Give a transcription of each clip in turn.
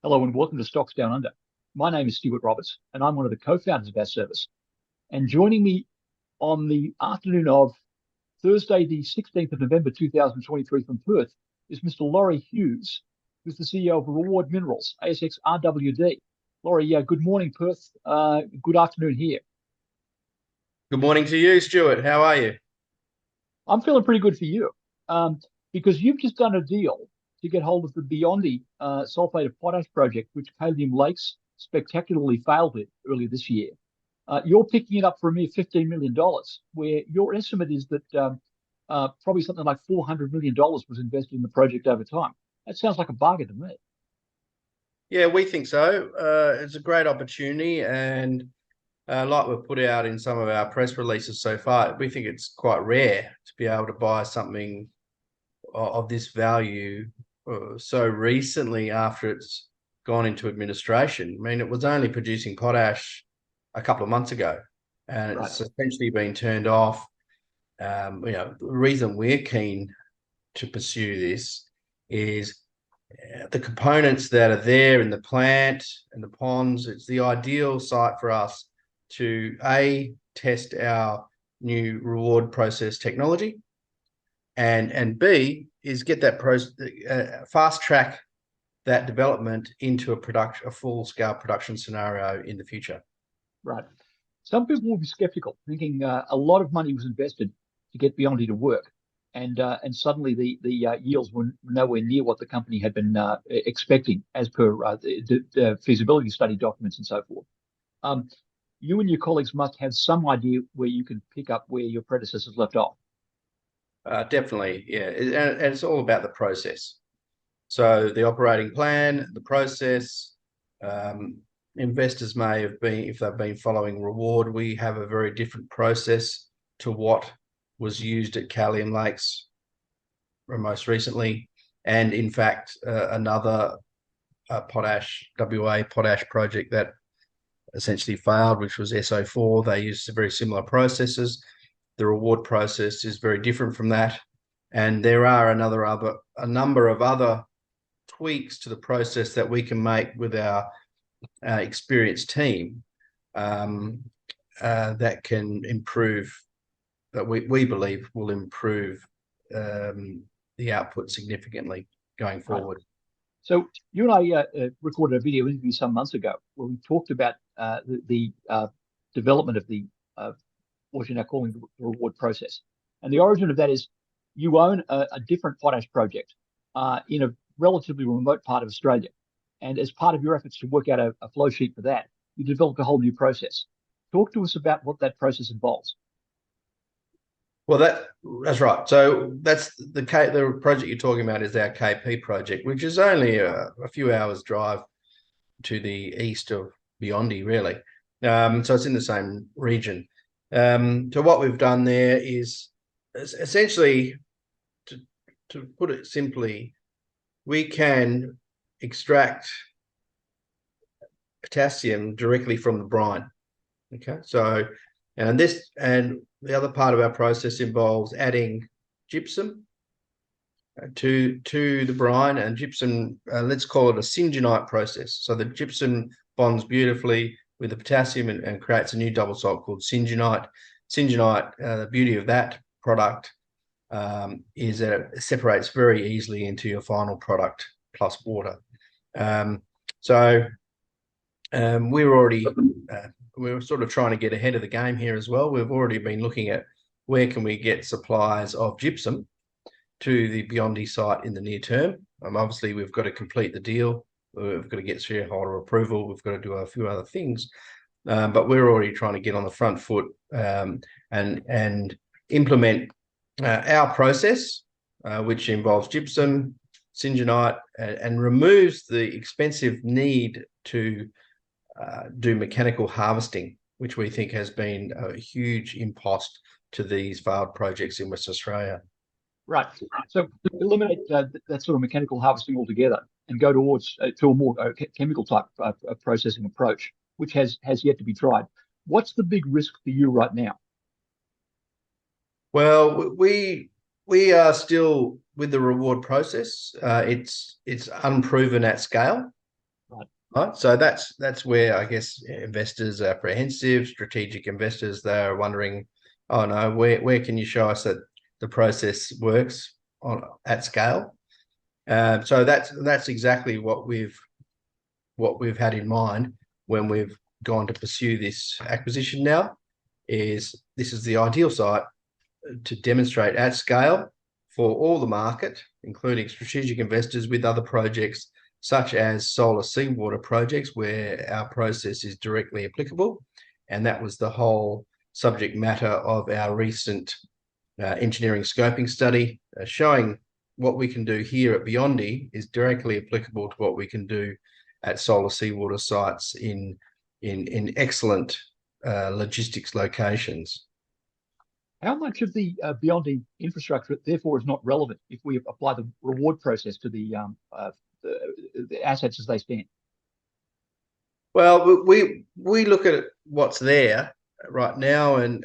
Hello and welcome to Stocks Down Under. My name is Stuart Roberts and I'm one of the co-founders of our service. And joining me on the afternoon of Thursday, the 16th of November, 2023 from Perth is Mr. Lorry Hughes, who's the CEO of Reward Minerals, ASX RWD. Lorry, good morning, Perth. Good afternoon here. Good morning to you, Stuart. How are you? I'm feeling pretty good for you because you've just done a deal to get hold of the Beyondie Sulphate of Potash project, which Kalium Lakes spectacularly failed with earlier this year. You're picking it up for a mere $15 million, where your estimate is that probably something like $400 million was invested in the project over time. That sounds like a bargain to me. Yeah, we think so. It's a great opportunity, and like we've put out in some of our press releases so far, we think it's quite rare to be able to buy something of this value so recently after it's gone into administration. I mean, it was only producing potash a couple of months ago, and Right. it's essentially been turned off. The reason we're keen to pursue this is the components that are there in the plant and the ponds. It's the ideal site for us to test our new reward process technology, and B is get that fast track that development into a full scale production scenario in the future. Right. Some people will be skeptical, thinking a lot of money was invested to get Beyondie to work, and suddenly the yields were nowhere near what the company had been expecting as per the feasibility study documents and so forth. You and your colleagues must have some idea where you can pick up where your predecessors left off. Definitely, yeah, and it's all about the process. So the operating plan, the process. Investors may have been, if they've been following Reward, we have a very different process to what was used at Kalium Lakes most recently, and in fact another WA potash project that essentially failed, which was SO4. They used very similar processes. The Reward process is very different from that, and there are a number of other tweaks to the process that we can make with our experienced team that can improve, that we believe will improve the output significantly going forward. Right. So you and I recorded a video interview some months ago where we talked about the development of the what you're now calling the reward process. And the origin of that is you own a different potash project in a relatively remote part of Australia. And as part of your efforts to work out a flow sheet for that, you developed a whole new process. Talk to us about what that process involves. Well, that's right. So that's the project you're talking about is our KP project, which is only a few hours drive to the east of Beyondie, really. So it's in the same region. So what we've done there is essentially, to put it simply, we can extract potassium directly from the brine. Okay, so and the other part of our process involves adding gypsum to the brine, and gypsum, let's call it a syngenite process. So the gypsum bonds beautifully with the potassium and creates a new double salt called syngenite. Syngenite, the beauty of that product is that it separates very easily into your final product plus water. We were sort of trying to get ahead of the game here as well. We've already been looking at where can we get supplies of gypsum to the Beyondie site in the near term. Obviously, we've got to complete the deal. We've got to get shareholder approval. We've got to do a few other things. But we're already trying to get on the front foot and implement our process, which involves gypsum, syngenite, and removes the expensive need to do mechanical harvesting, which we think has been a huge impost to these failed projects in Western Australia. Right. So eliminate that sort of mechanical harvesting altogether and go towards to a more chemical type processing approach, which has yet to be tried. What's the big risk for you right now? Well, we are still with the reward process. It's unproven at scale. Right. Right. So that's where I guess investors are apprehensive, strategic investors, they're wondering, oh no, where can you show us that the process works at scale? So that's exactly what we've had in mind when we've gone to pursue this acquisition now. This is the ideal site to demonstrate at scale for all the market, including strategic investors with other projects such as solar seawater projects where our process is directly applicable. And that was the whole subject matter of our recent engineering scoping study, showing what we can do here at Beyondie is directly applicable to what we can do at solar seawater sites in excellent logistics locations. How much of the Beyondie infrastructure, therefore, is not relevant if we apply the reward process to the assets as they stand? Well, we look at what's there right now, and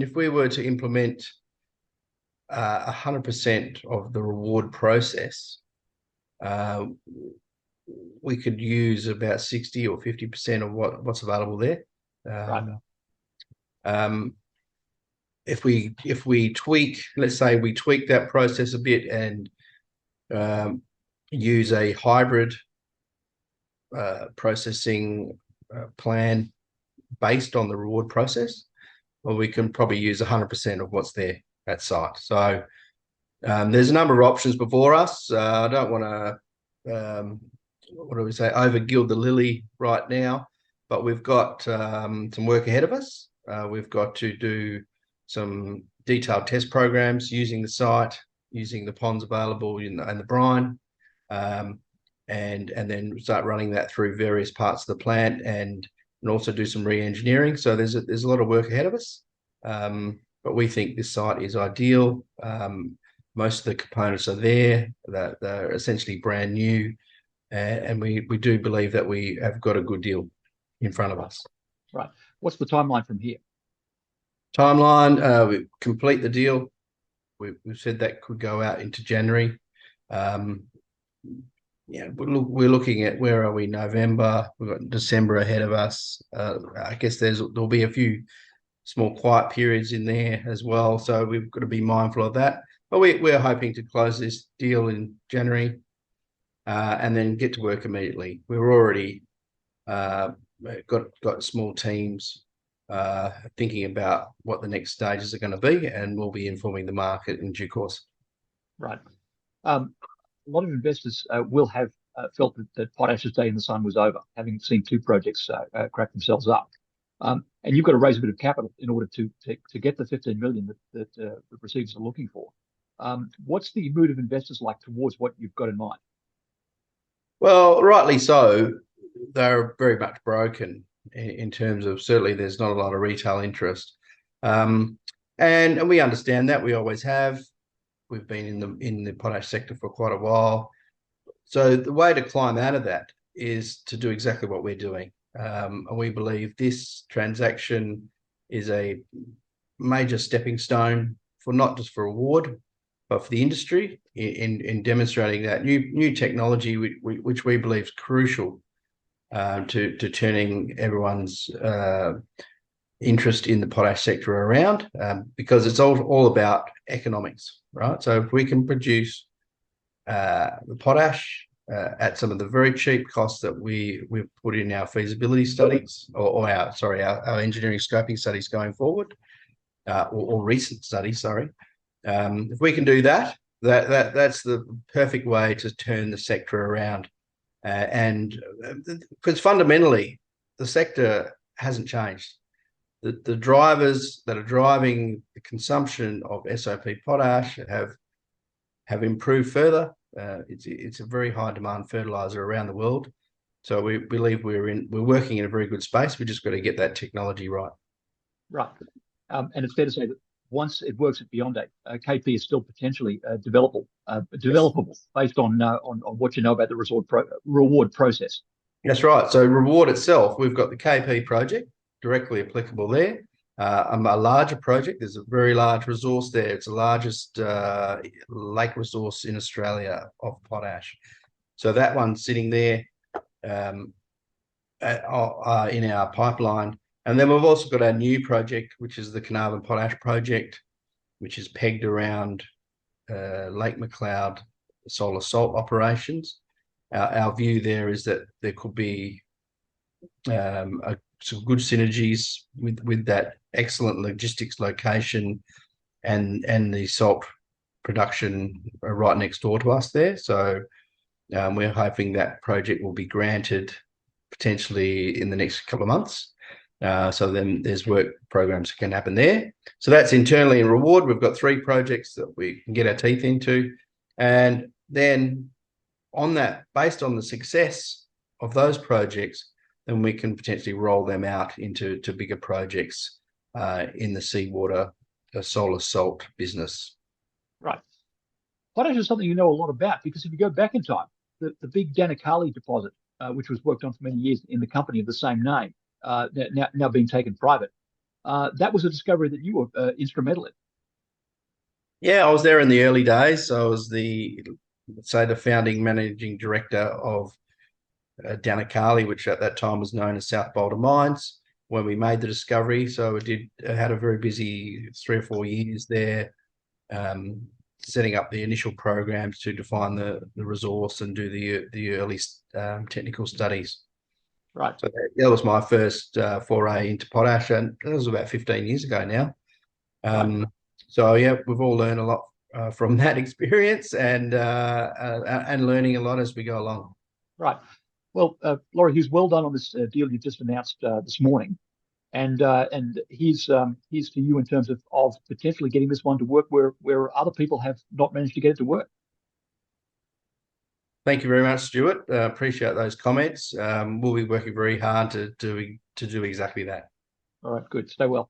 if we were to implement 100% of the reward process, we could use about 60 or 50% of what's available there. Right. If we tweak, let's say we tweak that process a bit and use a hybrid processing plan based on the reward process, well, we can probably use 100% of what's there at site. So there's a number of options before us. I don't want to, what do we say, over-gild the lily right now, but we've got some work ahead of us. We've got to do some detailed test programs using the site, using the ponds available and the brine, and then start running that through various parts of the plant and also do some re-engineering. So there's a lot of work ahead of us, but we think this site is ideal. Most of the components are there; they're essentially brand new, and we do believe that we have got a good deal in front of us. Right. What's the timeline from here? Timeline, we complete the deal. We've said that could go out into January. Yeah, we're looking at, where are we? November. We've got December ahead of us. I guess there'll be a few small quiet periods in there as well, so we've got to be mindful of that. But we're hoping to close this deal in January, and then get to work immediately. We're already got small teams thinking about what the next stages are going to be, and we'll be informing the market in due course. Right. A lot of investors will have felt that Potash's day in the sun was over, having seen two projects crack themselves up. And you've got to raise a bit of capital in order to get the 15 million that the receivers are looking for. What's the mood of investors like towards what you've got in mind? Well, rightly so. They're very much broken in terms of, certainly there's not a lot of retail interest, and we understand that. We always have. We've been in the potash sector for quite a while. So the way to climb out of that is to do exactly what we're doing, and we believe this transaction is a major stepping stone for not just for Award, but for the industry in demonstrating that new technology, which we believe is crucial to turning everyone's interest in the potash sector around, because it's all about economics, right? So if we can produce the potash at some of the very cheap costs that we've put in our feasibility studies, or our engineering scoping studies going forward, or recent studies, sorry. If we can do that, that's the perfect way to turn the sector around. And because fundamentally the sector hasn't changed. The drivers that are driving the consumption of SOP potash have improved further. It's a very high demand fertilizer around the world. So we believe we're working in a very good space. We just got to get that technology right. Right. And it's fair to say that once it works at Beyondie, KP is still potentially developable based on what you know about the reward process. That's right. So reward itself, we've got the KP project directly applicable there. A larger project, there's a very large resource there. It's the largest lake resource in Australia of potash. So that one's sitting there. in our pipeline. And then we've also got our new project, which is the Carnarvon Potash Project, which is pegged around Lake McLeod solar salt operations. Our view there is that there could be some good synergies with that excellent logistics location and the salt production right next door to us there. So we're hoping that project will be granted potentially in the next couple of months. So then there's work programs that can happen there. So that's internally in Reward. We've got 3 projects that we can get our teeth into. And then on that, based on the success of those projects, then we can potentially roll them out into bigger projects in the seawater solar salt business. Right. Potash is something you know a lot about, because if you go back in time, the big Danakali deposit, which was worked on for many years in the company of the same name, now being taken private, that was a discovery that you were instrumental in. Yeah, I was there in the early days. So I was the founding managing director of Danakali, which at that time was known as South Boulder Mines, when we made the discovery. So I had a very busy 3 or 4 years there, setting up the initial programs to define the resource and do the early technical studies. Right. So that was my first foray into potash, and that was about 15 years ago now. Right. So yeah, we've all learned a lot from that experience, and learning a lot as we go along. Right. Well, Lorry Hughes, well done on this deal you've just announced this morning, and here's to you in terms of potentially getting this one to work where other people have not managed to get it to work. Thank you very much, Stuart. Appreciate those comments. We'll be working very hard to do exactly that. All right, good. Stay well.